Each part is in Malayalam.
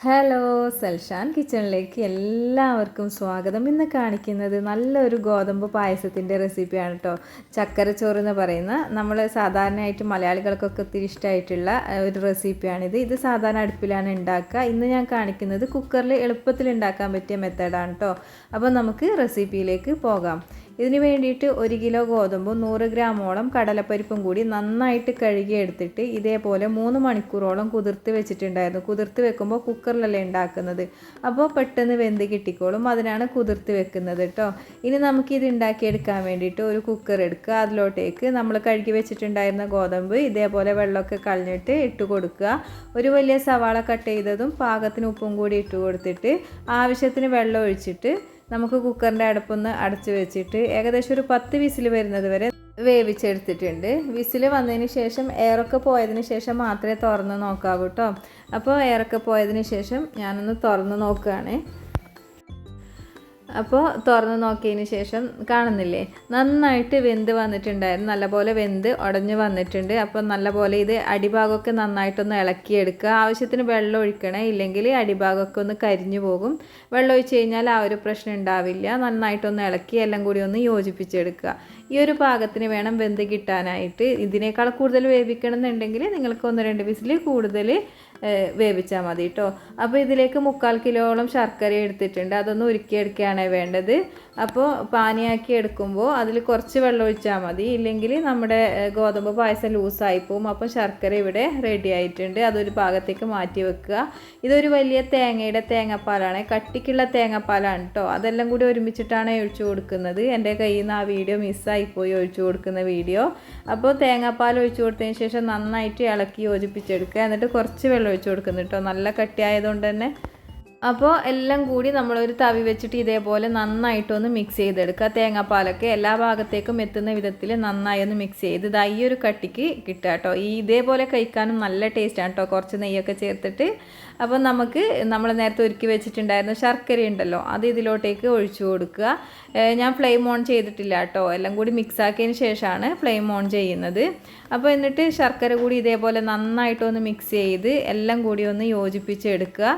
ഹലോ, സൽഷാൻ കിച്ചണിലേക്ക് എല്ലാവർക്കും സ്വാഗതം. ഇന്ന് കാണിക്കുന്നത് നല്ലൊരു ഗോതമ്പ് പായസത്തിൻ്റെ റെസിപ്പിയാണ് കേട്ടോ. ചക്കരച്ചോറ് എന്ന് പറയുന്ന നമ്മൾ സാധാരണയായിട്ട് മലയാളികൾക്കൊക്കെ ഒത്തിരി ഇഷ്ടമായിട്ടുള്ള ഒരു റെസിപ്പിയാണിത്. ഇത് സാധാരണ അടുപ്പിലാണ് ഉണ്ടാക്കുക. ഇന്ന് ഞാൻ കാണിക്കുന്നത് കുക്കറിൽ എളുപ്പത്തിൽ ഉണ്ടാക്കാൻ പറ്റിയ മെത്തേഡാണ് കേട്ടോ. അപ്പോൾ നമുക്ക് റെസിപ്പിയിലേക്ക് പോകാം. ഇതിന് വേണ്ടിയിട്ട് 1 കിലോ ഗോതമ്പും 100 ഗ്രാമോളം കടലപ്പരിപ്പും കൂടി നന്നായിട്ട് കഴുകി എടുത്തിട്ട് ഇതേപോലെ 3 മണിക്കൂറോളം കുതിർത്ത് വെച്ചിട്ടുണ്ടായിരുന്നു. കുതിർത്ത് വെക്കുമ്പോൾ കുക്കറിലല്ലേ ഉണ്ടാക്കുന്നത്, അപ്പോൾ പെട്ടെന്ന് വെന്ത് കിട്ടിക്കോളും. അതിനാണ് കുതിർത്ത് വെക്കുന്നത് കേട്ടോ. ഇനി നമുക്കിത് ഉണ്ടാക്കിയെടുക്കാൻ വേണ്ടിയിട്ട് ഒരു കുക്കർ എടുക്കുക. അതിലോട്ടേക്ക് നമ്മൾ കഴുകി വെച്ചിട്ടുണ്ടായിരുന്ന ഗോതമ്പ് ഇതേപോലെ വെള്ളമൊക്കെ കളഞ്ഞിട്ട് ഇട്ട് കൊടുക്കുക. ഒരു വലിയ സവാള കട്ട് ചെയ്തതും പാകത്തിന് ഉപ്പും കൂടി ഇട്ട് കൊടുത്തിട്ട് ആവശ്യത്തിന് വെള്ളം ഒഴിച്ചിട്ട് നമുക്ക് കുക്കറിൻ്റെ അടുപ്പൊന്ന് അടച്ചു വെച്ചിട്ട് ഏകദേശം ഒരു 10 വിസിൽ വരുന്നത് വരെ വേവിച്ചെടുത്തിട്ടുണ്ട്. വിസിൽ വന്നതിന് ശേഷം എയറൊക്കെ പോയതിന് ശേഷം മാത്രമേ തുറന്ന് നോക്കാവൂ കേട്ടോ. അപ്പോൾ എയറൊക്കെ പോയതിന് ശേഷം ഞാനൊന്ന് തുറന്ന് നോക്കുകയാണ്. അപ്പോൾ തുറന്ന് നോക്കിയതിന് ശേഷം കാണുന്നില്ലേ, നന്നായിട്ട് വെന്ത് വന്നിട്ടുണ്ടായിരുന്നു. നല്ലപോലെ വെന്ത് ഉടഞ്ഞ് വന്നിട്ടുണ്ട്. അപ്പോൾ നല്ലപോലെ ഇത് അടിഭാഗമൊക്കെ നന്നായിട്ടൊന്ന് ഇളക്കിയെടുക്കുക. ആവശ്യത്തിന് വെള്ളം ഒഴിക്കണേ, ഇല്ലെങ്കിൽ അടിഭാഗമൊക്കെ ഒന്ന് കരിഞ്ഞു പോകും. വെള്ളം ഒഴിച്ച് കഴിഞ്ഞാൽ ആ ഒരു പ്രശ്നം ഉണ്ടാവില്ല. നന്നായിട്ടൊന്ന് ഇളക്കി എല്ലാം കൂടി ഒന്ന് യോജിപ്പിച്ചെടുക്കുക. ഈ ഒരു പാകത്തിന് വേണം വെന്ത് കിട്ടാനായിട്ട്. ഇതിനേക്കാൾ കൂടുതൽ വേവിക്കണം എന്നുണ്ടെങ്കിൽ നിങ്ങൾക്ക് 1-2 വിസിൽ കൂടുതൽ വേവിച്ചാൽ മതി കേട്ടോ. അപ്പോൾ ഇതിലേക്ക് 3/4 കിലോളം ശർക്കര എടുത്തിട്ടുണ്ട്. അതൊന്ന് ഉരുക്കിയെടുക്കുകയാണ് വേണ്ടത്. അപ്പോൾ പാനിയാക്കി എടുക്കുമ്പോൾ അതിൽ കുറച്ച് വെള്ളം ഒഴിച്ചാൽ മതി, ഇല്ലെങ്കിൽ നമ്മുടെ ഗോതമ്പ് പായസം ലൂസായി പോവും. അപ്പം ശർക്കര ഇവിടെ റെഡി ആയിട്ടുണ്ട്. അതൊരു ഭാഗത്തേക്ക് മാറ്റി വെക്കുക. ഇതൊരു വലിയ തേങ്ങയുടെ തേങ്ങാപ്പാലാണ്, കട്ടിക്കുള്ള തേങ്ങാപ്പാലാണ് കേട്ടോ. അതെല്ലാം കൂടി ഒരുമിച്ചിട്ടാണ് ഒഴിച്ചു കൊടുക്കുന്നത്. എൻ്റെ കയ്യിൽ നിന്ന് ആ വീഡിയോ മിസ്സായിപ്പോയി, ഒഴിച്ചു കൊടുക്കുന്ന വീഡിയോ. അപ്പോൾ തേങ്ങാപ്പാൽ ഒഴിച്ചു കൊടുത്തതിന് ശേഷം നന്നായിട്ട് ഇളക്കി യോജിപ്പിച്ചെടുക്കുക. എന്നിട്ട് കുറച്ച് വെള്ളം ഒഴിച്ചു കൊടുക്കുന്നു കേട്ടോ, നല്ല കട്ടിയായതുകൊണ്ട് തന്നെ. അപ്പോൾ എല്ലാം കൂടി നമ്മളൊരു തവി വെച്ചിട്ട് ഇതേപോലെ നന്നായിട്ടൊന്ന് മിക്സ് ചെയ്തെടുക്കുക. തേങ്ങാപ്പാലൊക്കെ എല്ലാ ഭാഗത്തേക്കും എത്തുന്ന വിധത്തിൽ നന്നായി ഒന്ന് മിക്സ് ചെയ്ത് ഇതാ ഈ ഒരു കട്ടിക്ക് കിട്ടുക കേട്ടോ. ഇതേപോലെ കഴിക്കാനും നല്ല ടേസ്റ്റാണ് കേട്ടോ, കുറച്ച് നെയ്യൊക്കെ ചേർത്തിട്ട്. അപ്പോൾ നമുക്ക് നമ്മൾ നേരത്തെ ഒരുക്കി വെച്ചിട്ടുണ്ടായിരുന്ന ശർക്കര ഉണ്ടല്ലോ, അത് ഇതിലോട്ടേക്ക് ഒഴിച്ചു കൊടുക്കുക. ഞാൻ ഫ്ലെയിം ഓൺ ചെയ്തിട്ടില്ല കേട്ടോ, എല്ലാം കൂടി മിക്സ് ആക്കിയതിന് ശേഷമാണ് ഫ്ലെയിം ഓൺ ചെയ്യുന്നത്. അപ്പോൾ എന്നിട്ട് ശർക്കര കൂടി ഇതേപോലെ നന്നായിട്ടൊന്ന് മിക്സ് ചെയ്ത് എല്ലാം കൂടി ഒന്ന് യോജിപ്പിച്ചെടുക്കുക.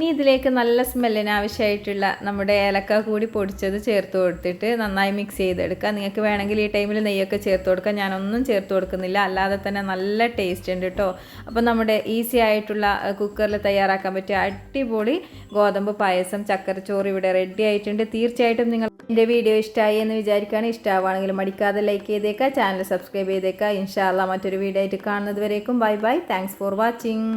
ഇനി ഇതിലേക്ക് നല്ല സ്മെല്ലിന് ആവശ്യമായിട്ടുള്ള നമ്മുടെ ഏലക്ക കൂടി പൊടിച്ചത് ചേർത്ത് കൊടുത്തിട്ട് നന്നായി മിക്സ് ചെയ്തെടുക്കുക. നിങ്ങൾക്ക് വേണമെങ്കിൽ ഈ ടൈമിൽ നെയ്യൊക്കെ ചേർത്ത് കൊടുക്കുക. ഞാനൊന്നും ചേർത്ത് കൊടുക്കുന്നില്ല, അല്ലാതെ തന്നെ നല്ല ടേസ്റ്റ് ഉണ്ട് കേട്ടോ. അപ്പോൾ നമ്മുടെ ഈസി ആയിട്ടുള്ള കുക്കറിൽ തയ്യാറാക്കാൻ പറ്റിയ അടിപൊളി ഗോതമ്പ് പായസം ചക്കരച്ചോറ് ഇവിടെ റെഡി ആയിട്ടുണ്ട്. തീർച്ചയായിട്ടും നിങ്ങൾ എൻ്റെ വീഡിയോ ഇഷ്ടമായി എന്ന് വിചാരിക്കുകയാണ്. ഇഷ്ടമാവുകയാണെങ്കിൽ മടിക്കാതെ ലൈക്ക് ചെയ്തേക്കുക, ചാനൽ സബ്സ്ക്രൈബ് ചെയ്തേക്കുക. ഇൻഷാ അല്ലാഹ് മറ്റൊരു വീഡിയോ ആയിട്ട് കാണുന്നത് വരേക്കും bye bye. Thanks for watching.